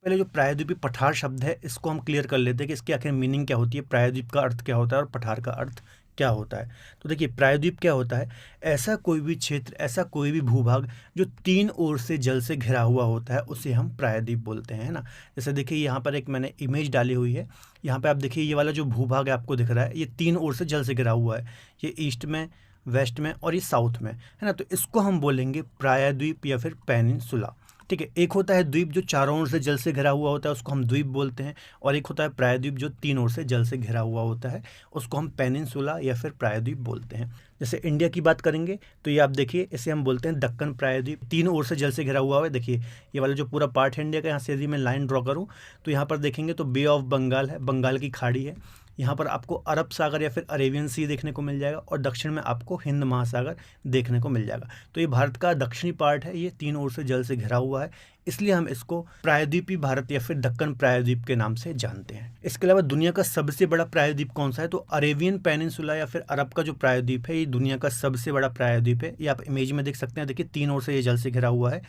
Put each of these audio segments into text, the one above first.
पहले जो प्रायद्वीपीय पठार शब्द है इसको हम क्लियर कर लेते हैं कि इसकी आखिर मीनिंग क्या होती है, प्रायद्वीप का अर्थ क्या होता है और पठार का अर्थ क्या होता है। तो देखिए प्रायद्वीप क्या होता है, ऐसा कोई भी क्षेत्र, ऐसा कोई भी भूभाग जो तीन ओर से जल से घिरा हुआ होता है उसे हम प्रायद्वीप बोलते हैं, है ना। जैसे देखिए यहाँ पर एक मैंने इमेज डाली हुई है, यहाँ पे आप देखिए ये वाला जो भूभाग है आपको दिख रहा है, ये तीन ओर से जल से घिरा हुआ है, ये ईस्ट में, वेस्ट में और ये साउथ में, है ना। तो इसको हम बोलेंगे प्रायद्वीप या फिर पेनिनसुला। ठीक है, एक होता है द्वीप जो चारों ओर से जल से घिरा हुआ होता है, उसको हम द्वीप बोलते हैं, और एक होता है प्रायद्वीप जो तीन ओर से जल से घिरा हुआ होता है, उसको हम पेनिनसुला या फिर प्रायद्वीप बोलते हैं। जैसे इंडिया की बात करेंगे तो ये आप देखिए, इसे हम बोलते हैं दक्कन प्रायद्वीप, तीन ओर से जल से घिरा हुआ है। देखिए ये वाला जो पूरा पार्ट है इंडिया का, यहाँ से यदि मैं लाइन ड्रॉ करूँ तो यहाँ पर देखेंगे तो बे ऑफ बंगाल है, बंगाल की खाड़ी है, यहाँ पर आपको अरब सागर या फिर अरेबियन सी देखने को मिल जाएगा, और दक्षिण में आपको हिंद महासागर देखने को मिल जाएगा। तो ये भारत का दक्षिणी पार्ट है, ये तीन ओर से जल से घिरा हुआ है, इसलिए हम इसको प्रायद्वीपीय भारत या फिर दक्कन प्रायद्वीप के नाम से जानते हैं। इसके अलावा दुनिया का सबसे बड़ा प्रायद्वीप कौन सा है, तो अरेबियन पेनिनसुला या फिर अरब का जो प्रायद्वीप है, ये दुनिया का सबसे बड़ा प्रायद्वीप है। ये आप इमेज में देख सकते हैं, देखिए तीन ओर से ये जल से घिरा हुआ है,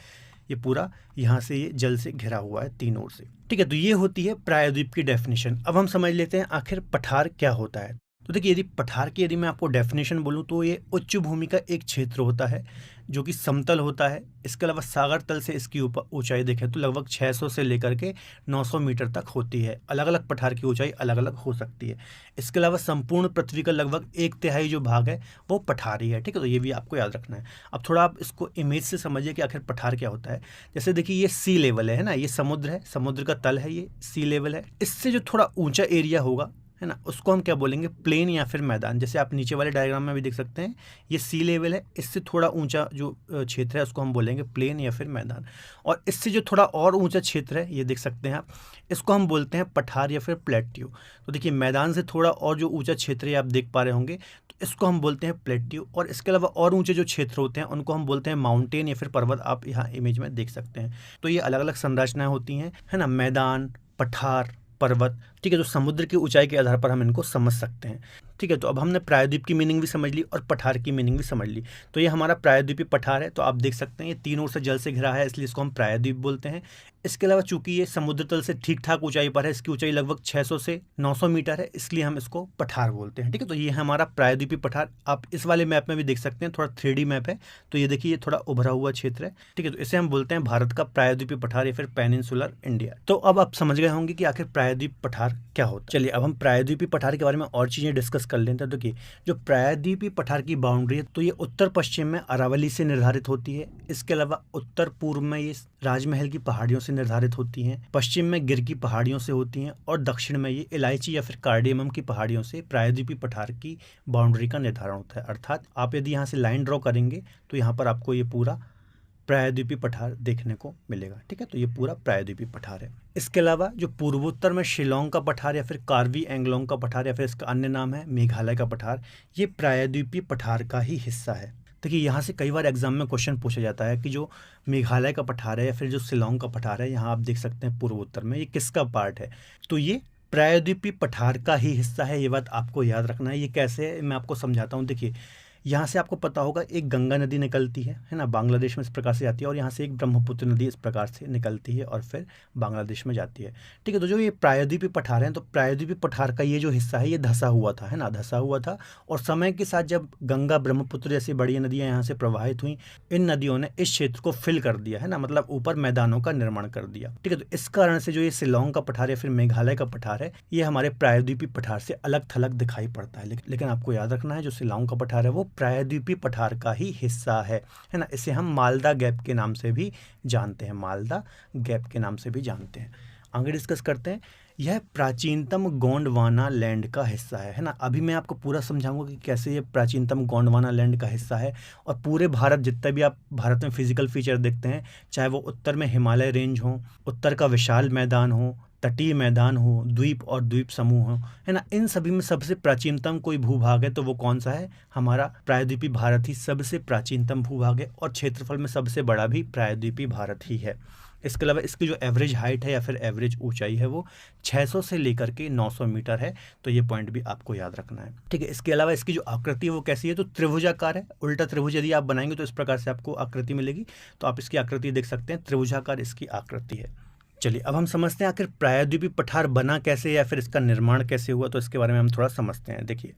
ये पूरा यहाँ से ये जल से घिरा हुआ है तीन ओर से। ठीक है, तो ये होती है प्रायद्वीप की डेफिनेशन। अब हम समझ लेते हैं आखिर पठार क्या होता है। तो देखिए यदि पठार की यदि मैं आपको डेफिनेशन बोलूँ तो ये उच्च भूमि का एक क्षेत्र होता है जो कि समतल होता है। इसके अलावा सागर तल से इसकी ऊंचाई देखें तो लगभग 600 से लेकर के 900 मीटर तक होती है। अलग अलग पठार की ऊंचाई अलग अलग हो सकती है। इसके अलावा संपूर्ण पृथ्वी का लगभग 1/3 जो भाग है वो पठारी है। ठीक है, तो ये भी आपको याद रखना है। अब थोड़ा आप इसको इमेज से समझिए कि आखिर पठार क्या होता है। जैसे देखिए ये सी लेवल है ना, ये समुद्र है, समुद्र का तल है, ये सी लेवल है। इससे जो थोड़ा ऊंचा एरिया होगा, है ना, उसको हम क्या बोलेंगे, प्लेन या फिर मैदान। जैसे आप नीचे वाले डायग्राम में भी देख सकते हैं, ये सी लेवल है, इससे थोड़ा ऊंचा जो क्षेत्र है उसको हम बोलेंगे प्लेन या फिर मैदान। और इससे जो थोड़ा और ऊंचा क्षेत्र है, ये देख सकते हैं आप, इसको हम बोलते हैं पठार या फिर प्लेट्यू। तो देखिए मैदान से थोड़ा और जो ऊंचा क्षेत्र है आप देख पा रहे होंगे, तो इसको हम बोलते हैं प्लेट्यू। और इसके अलावा और ऊंचे जो क्षेत्र होते हैं उनको हम बोलते हैं माउंटेन या फिर पर्वत। आप यहाँ इमेज में देख सकते हैं। तो ये अलग अलग संरचनाएं होती हैं, है ना, मैदान, पठार, पर्वत। ठीक है, तो समुद्र की ऊंचाई के आधार पर हम इनको समझ सकते हैं। ठीक है, तो अब हमने प्रायद्वीप की मीनिंग भी समझ ली और पठार की मीनिंग भी समझ ली। तो ये हमारा प्रायद्वीपीय पठार है। तो आप देख सकते हैं ये तीन ओर से जल से घिरा है, इसलिए इसको हम प्रायद्वीप बोलते हैं। इसके अलावा चूंकि ये समुद्र तल से ठीक ठाक ऊंचाई पर है, इसकी ऊंचाई लगभग 600 से 900 मीटर है, इसलिए हम इसको पठार बोलते हैं। ठीक है, तो ये है हमारा प्रायद्वीपीय पठार। आप इस वाले मैप में भी देख सकते हैं, थोड़ा 3D मैप है, तो ये देखिए ये थोड़ा उभरा हुआ क्षेत्र है। ठीक है, तो इसे हम बोलते हैं भारत का प्रायद्वीपीय पठार या फिर पेनिनसुलर इंडिया। तो अब आप समझ गए होंगे कि आखिर प्रायद्वीप पठार क्या होता है। चलिए अब हम प्रायद्वीपीय पठार के बारे में और चीजें डिस्कस कर लेते हैं। तो देखिए जो प्रायद्वीपीय पठार की बाउंड्री है, तो ये उत्तर पश्चिम में अरावली से निर्धारित होती है। इसके अलावा उत्तर पूर्व में ये राजमहल की पहाड़ियों से निर्धारित होती हैं, पश्चिम में गिर की पहाड़ियों से होती हैं, और दक्षिण में ये इलायची या फिर कार्डेमम की पहाड़ियों से प्रायद्वीपीय पठार की बाउंड्री का निर्धारण होता है। अर्थात आप यदि यहाँ से लाइन ड्रॉ करेंगे तो यहाँ पर आपको ये पूरा प्रायद्वीपीय पठार देखने को मिलेगा। ठीक है, तो ये पूरा प्रायद्वीपीय पठार है। इसके अलावा जो पूर्वोत्तर में शिलोंग का पठार या फिर कार्बी एंगलोंग का पठार या फिर इसका अन्य नाम है मेघालय का पठार, ये प्रायद्वीपीय पठार का ही हिस्सा है। देखिए यहाँ से कई बार एग्जाम में क्वेश्चन पूछा जाता है कि जो मेघालय का पठार है या फिर जो शिलोंग का पठार है, यहाँ आप देख सकते हैं पूर्वोत्तर में, ये किसका पार्ट है, तो ये प्रायद्वीपीय पठार का ही हिस्सा है। ये बात आपको याद रखना है। ये कैसे है मैं आपको समझाता हूँ। देखिए यहाँ से आपको पता होगा एक गंगा नदी निकलती है ना, बांग्लादेश में इस प्रकार से जाती है, और यहाँ से एक ब्रह्मपुत्र नदी इस प्रकार से निकलती है और फिर बांग्लादेश में जाती है। ठीक है, तो जो ये प्रायद्वीपीय पठार हैं, तो प्रायद्वीपीय पठार का ये जो हिस्सा है ये धंसा हुआ था, है ना, धंसा हुआ था। और समय के साथ जब गंगा ब्रह्मपुत्र जैसी बड़ी नदियाँ यहाँ से प्रवाहित हुई, इन नदियों ने इस क्षेत्र को फिल कर दिया, है ना, मतलब ऊपर मैदानों का निर्माण कर दिया। ठीक है, तो इस कारण से जो ये शिलोंग का पठार या फिर मेघालय का पठार है, ये हमारे प्रायद्वीपीय पठार से अलग थलग दिखाई पड़ता है। लेकिन आपको याद रखना है, जो शिलोंग का पठार है वो प्रायद्वीपीय पठार का ही हिस्सा है ना। इसे हम मालदा गैप के नाम से भी जानते हैं, मालदा गैप के नाम से भी जानते हैं। आगे डिस्कस करते हैं। यह प्राचीनतम गोंडवाना लैंड का हिस्सा है ना। अभी मैं आपको पूरा समझाऊंगा कि कैसे ये प्राचीनतम गोंडवाना लैंड का हिस्सा है। और पूरे भारत, जितने भी आप भारत में फिजिकल फीचर देखते हैं, चाहे वो उत्तर में हिमालय रेंज हो, उत्तर का विशाल मैदान हो, तटीय मैदान हो, द्वीप और द्वीप समूह हो, है ना, इन सभी में सबसे प्राचीनतम कोई भूभाग है तो वो कौन सा है, हमारा प्रायद्वीपीय भारत ही सबसे प्राचीनतम भूभाग है। और क्षेत्रफल में सबसे बड़ा भी प्रायद्वीपीय भारत ही है। इसके अलावा इसकी जो एवरेज हाइट है या फिर एवरेज ऊंचाई है वो 600 से लेकर के 900 मीटर है। तो ये पॉइंट भी आपको याद रखना है। ठीक है, इसके अलावा इसकी जो आकृति है वो कैसी है, तो त्रिभुजाकार है। उल्टा त्रिभुज यदि आप बनाएंगे तो इस प्रकार से आपको आकृति मिलेगी। तो आप इसकी आकृति देख सकते हैं, त्रिभुजाकार इसकी आकृति है। चलिए अब हम समझते हैं आखिर प्रायद्वीपीय पठार बना कैसे या फिर इसका निर्माण कैसे हुआ, तो इसके बारे में हम थोड़ा समझते हैं। देखिए,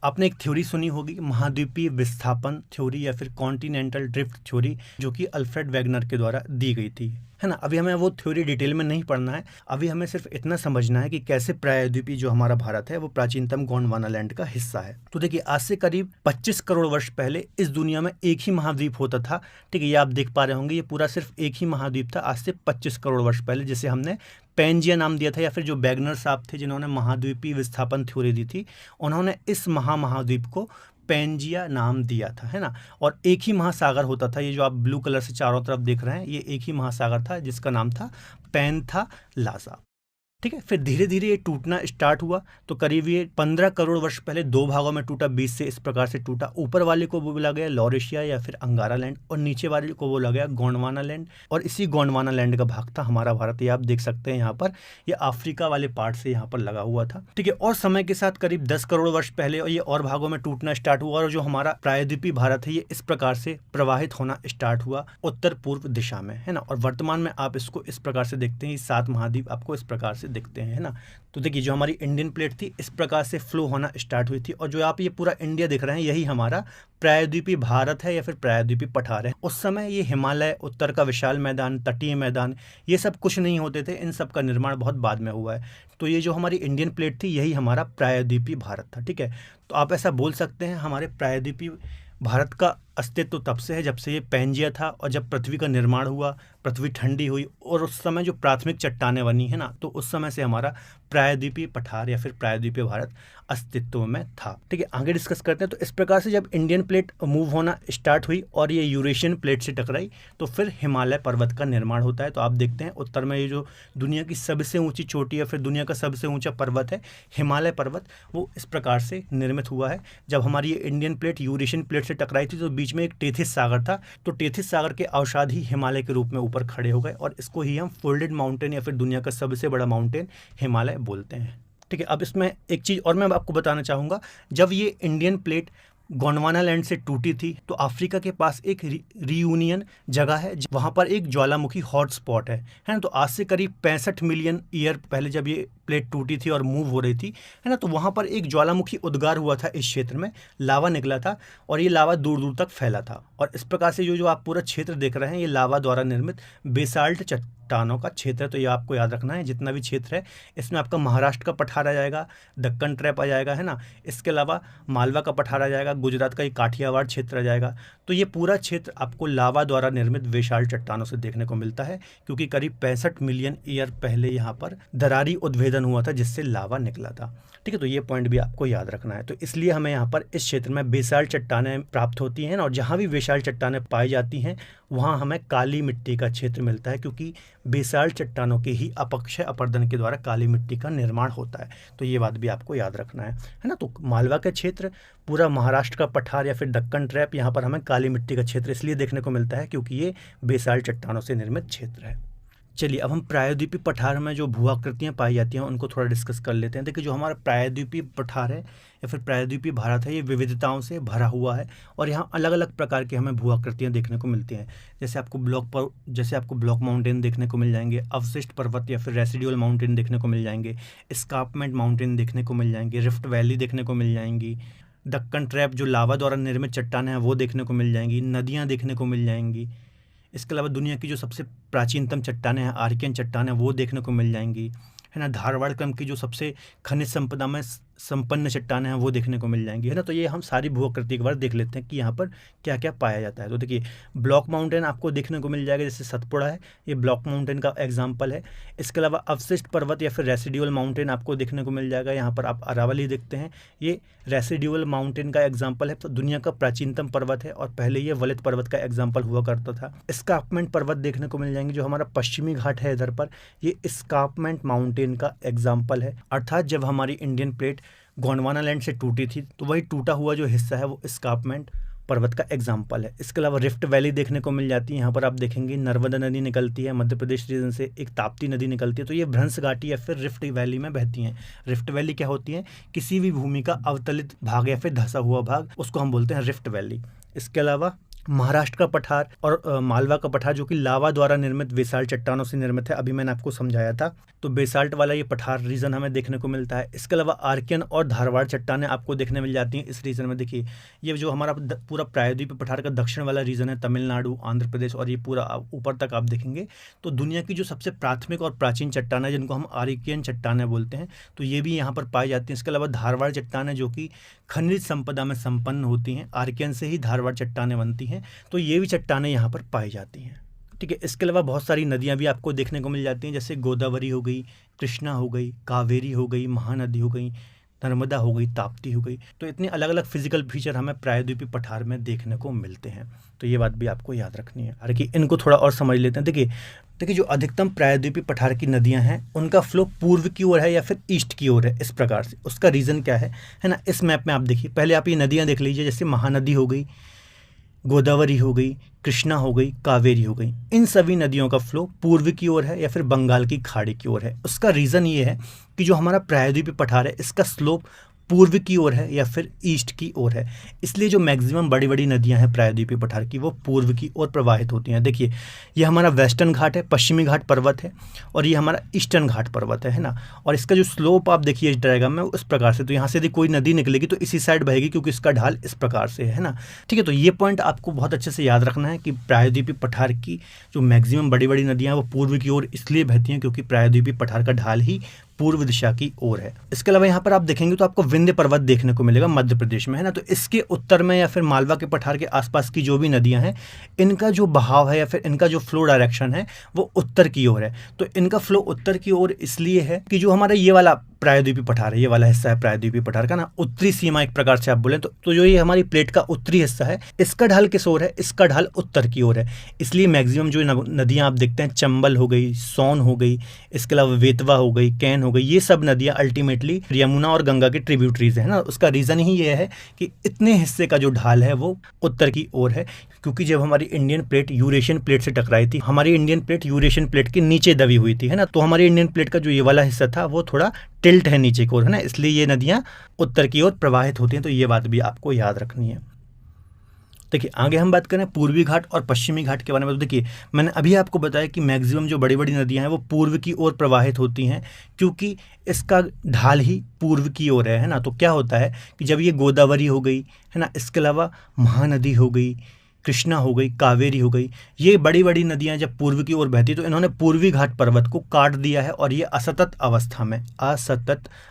आपने एक थ्योरी सुनी होगी, महाद्वीपीय विस्थापन थ्योरी या फिर कॉन्टिनेंटल ड्रिफ्ट थ्योरी, जो कि अल्फ्रेड वेगनर के द्वारा दी गई थी, है ना। अभी हमें वो थ्योरी डिटेल में नहीं पढ़ना है, अभी हमें सिर्फ इतना समझना है कि कैसे प्रायद्वीपीय जो हमारा भारत है वो प्राचीनतम गोंडवाना लैंड का हिस्सा है। तो देखिए, आज से करीब 25 करोड़ वर्ष पहले इस दुनिया में एक ही महाद्वीप होता था। ठीक है, ये आप देख पा रहे होंगे, ये पूरा सिर्फ एक ही महाद्वीप था आज से 25 करोड़ वर्ष पहले, जिसे हमने पेंजिया नाम दिया था, या फिर जो बैगनर साहब थे जिन्होंने महाद्वीपीय विस्थापन थ्योरी दी थी, उन्होंने इस महाद्वीप को पेंजिया नाम दिया था, है ना। और एक ही महासागर होता था, ये जो आप ब्लू कलर से चारों तरफ देख रहे हैं, ये एक ही महासागर था जिसका नाम था पैंथालासा। ठीक है, फिर धीरे धीरे ये टूटना स्टार्ट हुआ, तो करीब ये 15 करोड़ वर्ष पहले दो भागों में टूटा, बीच से इस प्रकार से टूटा। ऊपर वाले को बोला गया लॉरेशिया या फिर अंगारा लैंड, और नीचे वाले को बोला गया गोंडवाना लैंड, और इसी गोंडवाना लैंड का भाग था हमारा भारत। ये आप देख सकते हैं यहाँ पर, ये अफ्रीका वाले पार्ट से यहाँ पर लगा हुआ था। ठीक है, और समय के साथ करीब 10 करोड़ वर्ष पहले ये और भागों में टूटना स्टार्ट हुआ, और जो हमारा प्रायद्वीपीय भारत है ये इस प्रकार से प्रवाहित होना स्टार्ट हुआ उत्तर पूर्व दिशा में, है ना। और वर्तमान में आप इसको इस प्रकार से देखते हैं, 7 महाद्वीप आपको इस प्रकार से दिखते हैं, है ना। तो देखिए, जो हमारी इंडियन प्लेट थी इस प्रकार से फ्लो होना स्टार्ट हुई थी, और जो आप ये पूरा इंडिया दिख रहे हैं यही हमारा प्रायद्वीपीय भारत है या फिर प्रायद्वीपीय पठार है। उस समय ये हिमालय, उत्तर का विशाल मैदान, तटीय मैदान, ये सब कुछ नहीं होते थे, इन सब का निर्माण बहुत बाद में हुआ है। तो ये जो हमारी इंडियन प्लेट थी यही हमारा प्रायद्वीपीय भारत था। ठीक है, तो आप ऐसा बोल सकते हैं हमारे प्रायद्वीपीय भारत का अस्तित्व तब से है जब से ये पेंजिया था, और जब पृथ्वी का निर्माण हुआ, पृथ्वी ठंडी हुई, और उस समय जो प्राथमिक चट्टानें बनी, है ना, तो उस समय से हमारा प्रायद्वीपीय पठार या फिर प्रायद्वीपीय भारत अस्तित्व में था। ठीक है, आगे डिस्कस करते हैं। तो इस प्रकार से जब इंडियन प्लेट मूव होना स्टार्ट हुई और ये यूरेशियन प्लेट से टकराई, तो फिर हिमालय पर्वत का निर्माण होता है। तो आप देखते हैं उत्तर में ये जो दुनिया की सबसे ऊंची चोटी है, फिर दुनिया का सबसे ऊंचा पर्वत है हिमालय पर्वत, वो इस प्रकार से निर्मित हुआ है। जब हमारी ये इंडियन प्लेट यूरेशियन प्लेट से टकराई थी तो बीच में एक टेथिस सागर था, तो टेथिस सागर के अवसाद ही हिमालय के रूप में ऊपर खड़े हो गए, और इसको ही हम फोल्डेड माउंटेन या फिर दुनिया का सबसे बड़ा माउंटेन हिमालय बोलते हैं। ठीक है, अब इसमें एक चीज़ और मैं आपको बताना चाहूँगा, जब ये इंडियन प्लेट गोंडवाना लैंड से टूटी थी तो अफ्रीका के पास एक रियूनियन जगह है, वहाँ पर एक ज्वालामुखी हॉटस्पॉट है ना। तो आज से करीब 65 मिलियन ईयर पहले जब ये प्लेट टूटी थी और मूव हो रही थी, है ना, तो वहाँ पर एक ज्वालामुखी उद्गार हुआ था, इस क्षेत्र में लावा निकला था, और ये लावा दूर दूर तक फैला था। और इस प्रकार से जो आप पूरा क्षेत्र देख रहे हैं ये लावा द्वारा निर्मित बेसाल्ट चट्टानों का क्षेत्र है। तो ये आपको याद रखना है, जितना भी क्षेत्र है इसमें आपका महाराष्ट्र का पठार आ जाएगा, दक्कन ट्रैप आ जाएगा, है ना, इसके अलावा मालवा का पठार आ जाएगा, गुजरात का एक काठियावाड़ क्षेत्र आ जाएगा। तो ये पूरा क्षेत्र आपको लावा द्वारा निर्मित बेसाल्ट चट्टानों से देखने को मिलता है, क्योंकि करीब 65 मिलियन ईयर पहले यहाँ पर दरारी उद्भेदन हुआ था जिससे लावा निकला था। ठीक है, तो ये पॉइंट भी आपको याद रखना है। तो इसलिए हमें यहाँ पर इस क्षेत्र में बेसाल्ट चट्टानें प्राप्त होती हैं, और जहाँ भी बेसाल्ट चट्टानें पाई जाती हैं वहाँ हमें काली मिट्टी का क्षेत्र मिलता है, क्योंकि बेसाल्ट चट्टानों के ही अपक्षय अपरदन के द्वारा काली मिट्टी का निर्माण होता है। तो ये बात भी आपको याद रखना है ना। तो मालवा का क्षेत्र, पूरा महाराष्ट्र का पठार या फिर दक्कन ट्रैप, यहाँ पर हमें काली मिट्टी का क्षेत्र इसलिए देखने को मिलता है क्योंकि ये बेसाल्ट चट्टानों से निर्मित क्षेत्र है। चलिए अब हम प्रायद्वीपीय पठार में जो भू आकृतियाँ पाई जाती हैं उनको थोड़ा डिस्कस कर लेते हैं। देखिए, जो हमारा प्रायद्वीपीय पठार है या फिर प्रायद्वीपीय भारत है ये विविधताओं से भरा हुआ है, और यहाँ अलग अलग प्रकार की हमें भू आकृतियाँ देखने को मिलती हैं। जैसे आपको ब्लॉक माउंटेन देखने को मिल जाएंगे, अवशिष्ट पर्वत या फिर रेसिडुअल माउंटेन देखने को मिल जाएंगे, एस्कार्पमेंट माउंटेन देखने को मिल जाएंगे, रिफ्ट वैली देखने को मिल जाएंगी, दक्कन ट्रैप जो लावा द्वारा निर्मित चट्टानें हैं वो देखने को मिल जाएंगी, नदियाँ देखने को मिल जाएंगी। इसके अलावा दुनिया की जो सबसे प्राचीनतम चट्टानें हैं, आर्कियन चट्टानें, वो देखने को मिल जाएंगी, है ना। धारवाड़ क्रम की जो सबसे खनिज संपदा में संपन्न चट्टानें हैं वो देखने को मिल जाएंगी, है ना। तो ये हम सारी भू आकृति एक बार देख लेते हैं कि यहाँ पर क्या क्या पाया जाता है। तो देखिए, ब्लॉक माउंटेन आपको देखने को मिल जाएगा, जैसे सतपुड़ा है, ये ब्लॉक माउंटेन का एग्जाम्पल है। इसके अलावा अवशिष्ट पर्वत या फिर रेसिडुअल माउंटेन आपको देखने को मिल जाएगा, यहाँ पर आप अरावली देखते हैं, ये रेसिडुअल माउंटेन का एग्जाम्पल है। तो दुनिया का प्राचीनतम पर्वत है, और पहले ये वलित पर्वत का एग्जाम्पल हुआ करता था। एस्कार्पमेंट पर्वत देखने को मिल जाएंगे, जो हमारा पश्चिमी घाट है इधर पर, ये एस्कार्पमेंट माउंटेन का एग्जाम्पल है। अर्थात जब हमारी इंडियन प्लेट गोंडवाना लैंड से टूटी थी तो वही टूटा हुआ जो हिस्सा है वो एस्कार्पमेंट पर्वत का एग्जाम्पल है। इसके अलावा रिफ्ट वैली देखने को मिल जाती है, यहाँ पर आप देखेंगे नर्मदा नदी निकलती है, मध्य प्रदेश रीजन से एक ताप्ती नदी निकलती है, तो ये भ्रंश घाटी या फिर रिफ्ट वैली में बहती हैं। रिफ्ट वैली क्या होती है? किसी भी भूमि का अवतलित भाग या फिर धंसा हुआ भाग, उसको हम बोलते हैं रिफ्ट वैली। इसके अलावा महाराष्ट्र का पठार और मालवा का पठार जो कि लावा द्वारा निर्मित बेसाल्ट चट्टानों से निर्मित है, अभी मैंने आपको समझाया था। तो बेसाल्ट वाला ये पठार रीजन हमें देखने को मिलता है। इसके अलावा आर्कियन और धारवाड़ चट्टानें आपको देखने मिल जाती हैं इस रीजन में। देखिए ये जो हमारा पूरा प्रायद्वीपीय पठार का दक्षिण वाला रीजन है, तमिलनाडु, आंध्र प्रदेश और ये पूरा ऊपर तक आप देखेंगे तो दुनिया की जो सबसे प्राथमिक और प्राचीन चट्टानें जिनको हम आर्कियन चट्टानें बोलते हैं, तो ये भी यहाँ पर पाई जाती हैं। इसके अलावा धारवाड़ चट्टानें जो कि खनिज संपदा में संपन्न होती हैं, आर्कियन से ही धारवाड़ चट्टानें बनती हैं, तो ये भी चट्टानें यहाँ पर पाई जाती हैं। ठीक है, इसके अलावा बहुत सारी नदियाँ भी आपको देखने को मिल जाती हैं, जैसे गोदावरी हो गई, कृष्णा हो गई, कावेरी हो गई, महानदी हो गई, नर्मदा हो गई, ताप्ती हो गई। तो इतने अलग अलग फिजिकल फीचर हमें प्रायद्वीपीय पठार में देखने को मिलते हैं। तो ये बात भी आपको याद रखनी है। हालांकि इनको थोड़ा और समझ लेते हैं। देखिए जो अधिकतम प्रायद्वीपीय पठार की नदियां हैं उनका फ्लो पूर्व की ओर है या फिर ईस्ट की ओर है, इस प्रकार से। उसका रीज़न क्या है ना, इस मैप में आप देखिए। पहले आप ये नदियाँ देख लीजिए, जैसे महानदी हो गई, गोदावरी हो गई, कृष्णा हो गई, कावेरी हो गई। इन सभी नदियों का फ्लो पूर्व की ओर है या फिर बंगाल की खाड़ी की ओर है। उसका रीज़न ये है कि जो हमारा प्रायद्वीपीय पठार है इसका स्लोप पूर्व की ओर है या फिर ईस्ट की ओर है, इसलिए जो मैक्सिमम बड़ी बड़ी नदियां हैं प्रायद्वीपीय पठार की वो पूर्व की ओर प्रवाहित होती हैं। देखिए ये हमारा वेस्टर्न घाट है, पश्चिमी घाट पर्वत है, और ये हमारा ईस्टर्न घाट पर्वत है ना। और इसका जो स्लोप आप देखिए इस डायग्राम में उस प्रकार से, तो यहाँ से यदि कोई नदी निकलेगी तो इसी साइड बहेगी क्योंकि इसका ढाल इस प्रकार से है ना। ठीक है, तो ये पॉइंट आपको बहुत अच्छे से याद रखना है कि प्रायद्वीपीय पठार की जो मैक्सिमम बड़ी बड़ी नदियाँ हैं वो पूर्व की ओर इसलिए बहती हैं क्योंकि प्रायद्वीपीय पठार का ढाल ही पूर्व दिशा की ओर है। इसके अलावा यहाँ पर आप देखेंगे तो आपको विंध्य पर्वत देखने को मिलेगा मध्य प्रदेश में, है ना। तो इसके उत्तर में या फिर मालवा के पठार के आसपास की जो भी नदियाँ हैं इनका जो बहाव है या फिर इनका जो फ्लो डायरेक्शन है वो उत्तर की ओर है। तो इनका फ्लो उत्तर की ओर इसलिए है कि जो हमारा ये वाला प्रायद्वीपीय पठार है, ये वाला हिस्सा है प्रायद्वीपीय पठार का ना, उत्तरी सीमा एक प्रकार से आप बोलें तो जो ये हमारी प्लेट का उत्तरी हिस्सा है इसका ढाल किस ओर है, इसका ढाल उत्तर की ओर है। इसलिए मैक्सिमम जो नदियाँ आप देखते हैं, चंबल हो गई, सोन हो गई, इसके अलावा वेतवा हो गई, कैन हो गई, ये सब नदियाँ अल्टीमेटली यमुना और गंगा के ट्रिब्यूटरीज है ना। उसका रीज़न ही ये है कि इतने हिस्से का जो ढाल है वो उत्तर की ओर है, क्योंकि जब हमारी इंडियन प्लेट यूरेशियन प्लेट से टकराई थी, हमारी इंडियन प्लेट यूरेशियन प्लेट के नीचे दबी हुई थी, है ना। तो हमारी इंडियन प्लेट का जो ये वाला हिस्सा था वो थोड़ा टिल्ट है नीचे की ओर, है ना, इसलिए ये नदियाँ उत्तर की ओर प्रवाहित होती हैं। तो ये बात भी आपको याद रखनी है। देखिए आगे हम बात करें पूर्वी घाट और पश्चिमी घाट के बारे में। तो देखिए मैंने अभी आपको बताया कि मैक्सिमम जो बड़ी बड़ी नदियां हैं वो पूर्व की ओर प्रवाहित होती हैं क्योंकि इसका ढाल ही पूर्व की ओर है ना। तो क्या होता है कि जब ये गोदावरी हो गई, है ना, इसके अलावा महानदी हो गई, कृष्णा हो गई, कावेरी हो गई, ये बड़ी बड़ी नदियां जब पूर्व की ओर बहती तो इन्होंने पूर्वी घाट पर्वत को काट दिया है और ये असतत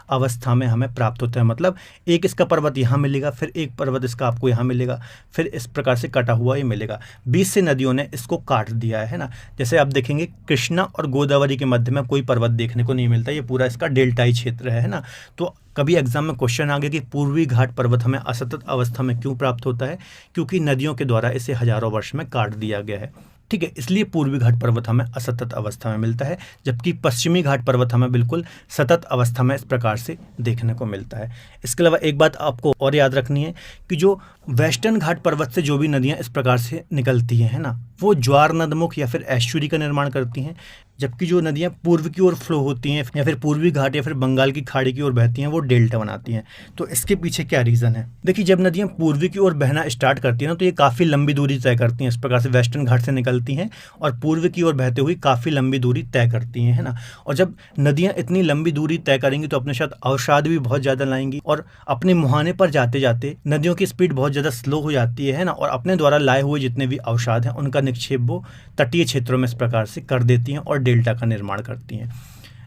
अवस्था में हमें प्राप्त होता है। मतलब एक इसका पर्वत यहाँ मिलेगा, फिर एक पर्वत इसका आपको यहाँ मिलेगा, फिर इस प्रकार से कटा हुआ ये मिलेगा। 20 से नदियों ने इसको काट दिया है ना। जैसे आप देखेंगे कृष्णा और गोदावरी के मध्य में कोई पर्वत देखने को नहीं मिलता, ये पूरा इसका डेल्टाई क्षेत्र है ना। तो कभी एग्जाम में क्वेश्चन आ गया कि पूर्वी घाट पर्वत हमें असतत अवस्था में क्यों प्राप्त होता है, क्योंकि नदियों के द्वारा इसे हजारों वर्ष में काट दिया गया है। ठीक है, इसलिए पूर्वी घाट पर्वत हमें असतत अवस्था में मिलता है, जबकि पश्चिमी घाट पर्वत हमें बिल्कुल सतत अवस्था में इस प्रकार से देखने को मिलता है। इसके अलावा एक बात आपको और याद रखनी है कि जो वेस्टर्न घाट पर्वत से जो भी नदियाँ इस प्रकार से निकलती हैं, है ना, वो ज्वार नदमुख या फिर एस्चुरी का निर्माण करती हैं, जबकि जो नदियाँ पूर्व की ओर फ्लो होती हैं या फिर पूर्वी घाट या फिर बंगाल की खाड़ी की ओर बहती हैं वो डेल्टा बनाती हैं। तो इसके पीछे क्या रीज़न है? देखिए जब नदियाँ पूर्वी की ओर बहना स्टार्ट करती हैं ना तो ये काफ़ी लंबी दूरी तय करती हैं। इस प्रकार से वेस्टर्न घाट से निकलती हैं और पूर्व की ओर बहते हुए काफ़ी लंबी दूरी तय करती हैं, है ना। और जब नदियाँ इतनी लंबी दूरी तय करेंगी तो अपने साथ अवसाद भी बहुत ज़्यादा लाएंगी और अपने मुहाने पर जाते जाते नदियों की स्पीड बहुत ज़्यादा स्लो हो जाती है ना। और अपने द्वारा लाए हुए जितने भी अवसाद हैं उनका निक्षेप वो तटीय क्षेत्रों में इस प्रकार से कर देती हैं और डेल्टा का निर्माण करती हैं।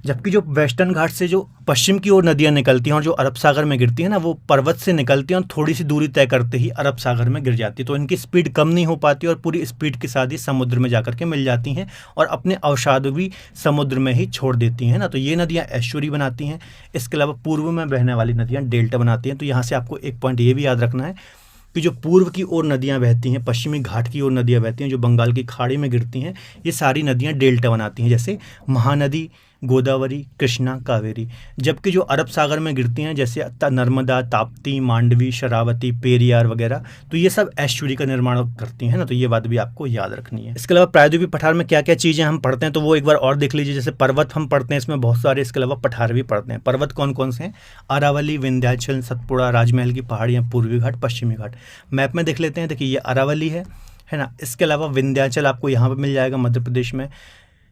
जबकि जो वेस्टर्न घाट से जो पश्चिम की ओर नदियां निकलती हैं और जो अरब सागर में गिरती हैं ना, वो पर्वत से निकलती हैं और थोड़ी सी दूरी तय करते ही अरब सागर में गिर जाती है। तो इनकी स्पीड कम नहीं हो पाती और पूरी स्पीड के साथ ही समुद्र में जाकर के मिल जाती हैं और अपने अवसाद भी समुद्र में ही छोड़ देती हैं ना। तो ये नदियाँ एस्चुरी बनाती हैं। इसके अलावा पूर्व में बहने वाली नदियाँ डेल्टा बनाती हैं। तो यहाँ से आपको एक पॉइंट ये भी याद रखना है कि जो पूर्व की ओर नदियां बहती हैं, पश्चिमी घाट की ओर नदियां बहती हैं, जो बंगाल की खाड़ी में गिरती हैं, ये सारी नदियां डेल्टा बनाती हैं, जैसे महानदी, गोदावरी, कृष्णा, कावेरी। जबकि जो अरब सागर में गिरती हैं जैसे नर्मदा, ताप्ती, मांडवी, शरावती, पेरियार वगैरह, तो ये सब एस्चुरी का निर्माण करती हैं ना। तो ये बात भी आपको याद रखनी है। इसके अलावा प्रायद्वीपीय पठार में क्या क्या चीज़ें हम पढ़ते हैं तो वो एक बार और देख लीजिए। जैसे पर्वत हम पढ़ते हैं, इसमें बहुत सारे, इसके अलावा पठार भी पढ़ते हैं। पर्वत कौन कौन से हैं? अरावली, विंध्याचल, सतपुड़ा, राजमहल की पहाड़ियाँ, पूर्वी घाट, पश्चिमी घाट। मैप में देख लेते हैं। देखिए ये अरावली है, है ना। इसके अलावा विंध्याचल आपको यहाँ पर मिल जाएगा मध्य प्रदेश में।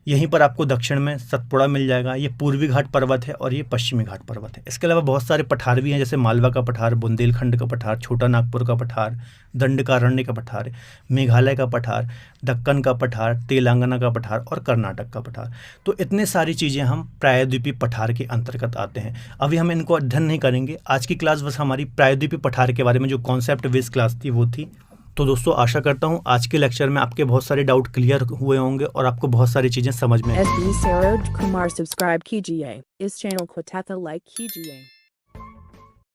यहीं पर आपको दक्षिण में सतपुड़ा मिल जाएगा। ये पूर्वी घाट पर्वत है और ये पश्चिमी घाट पर्वत है। इसके अलावा बहुत सारे पठार भी हैं, जैसे मालवा का पठार, बुंदेलखंड का पठार, छोटा नागपुर का पठार, दंडकारण्य का पठार, मेघालय का पठार, दक्कन का पठार, तेलंगाना का पठार और कर्नाटक का पठार। तो इतने सारी चीज़ें हम प्रायद्वीपीय पठार के अंतर्गत आते हैं। अभी हम इनको अध्ययन नहीं करेंगे। आज की क्लास बस हमारी प्रायद्वीपीय पठार के बारे में जो कॉन्सेप्ट बेस्ड क्लास थी वो थी। तो दोस्तों आशा करता हूँ आज के लेक्चर में आपके बहुत सारे डाउट क्लियर हुए होंगे और आपको बहुत सारी चीज़ें समझ में SB Saroj Kumar सब्सक्राइब कीजिए, इस चैनल को लाइक कीजिए।